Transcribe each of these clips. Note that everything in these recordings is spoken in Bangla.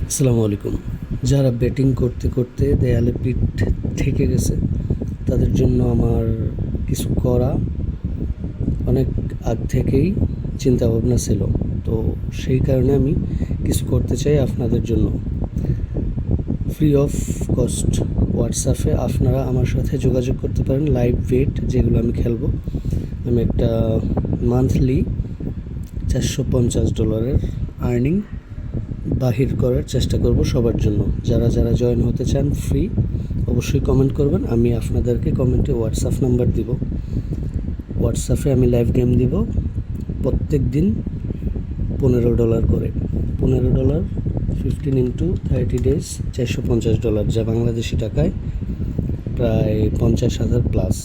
আসসালামু আলাইকুম। যারা ব্যাটিং করতে করতে দেয়ালে পিঠ ঠেকে গেছে তাদের জন্য আমার কিছু করা অনেক আগ থেকেই চিন্তা ভাবনা ছিল। তো সেই কারণে আমি কিছু করতে চাই আপনাদের জন্য ফ্রি অফ কস্ট। হোয়াটসঅ্যাপে আপনারা আমার সাথে যোগাযোগ করতে পারেন। লাইভ বেট যেগুলো আমি খেলবো, আমি একটা মান্থলি $450 আর্নিং বাহির করার চেষ্টা করব সবার জন্য। যারা যারা জয়েন হতে চান ফ্রি, অবশ্যই কমেন্ট করবেন। আমি আপনাদেরকে কমেন্টে হোয়াটসঅ্যাপ নাম্বার দিব। হোয়াটসঅ্যাপে আমি লাইভ গেম দিব প্রত্যেক দিন $15 করে। $15 15 × 30 ডেজ, $450, যা বাংলাদেশি টাকায় প্রায় 50,000 প্লাস।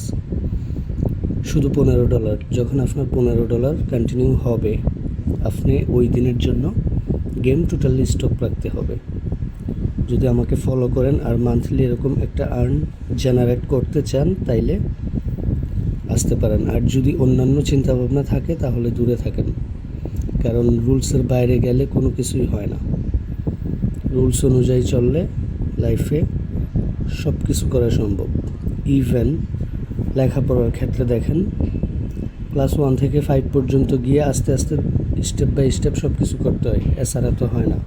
শুধু $15। যখন আপনার $15 কন্টিনিউ হবে, আপনি ওই দিনের জন্য গেম টোটালি স্টপ রাখতে হবে। যদি আমাকে ফলো করেন আর মান্থলি এরকম একটা আর্ন জেনারেট করতে চান তাইলে আসতে পারেন। আর যদি অন্যান্য চিন্তাভাবনা থাকে তাহলে দূরে থাকেন, কারণ রুলসের বাইরে গেলে কোনো কিছুই হয় না। রুলস অনুযায়ী চললে লাইফে সব কিছু করা সম্ভব। ইভেন লেখাপড়ার ক্ষেত্রে দেখেন, ক্লাস 1 থেকে 5 পর্যন্ত গিয়ে আস্তে আস্তে স্টেপ বাই স্টেপ সব কিছু করতে হয়, এছাড়া তো হয় না।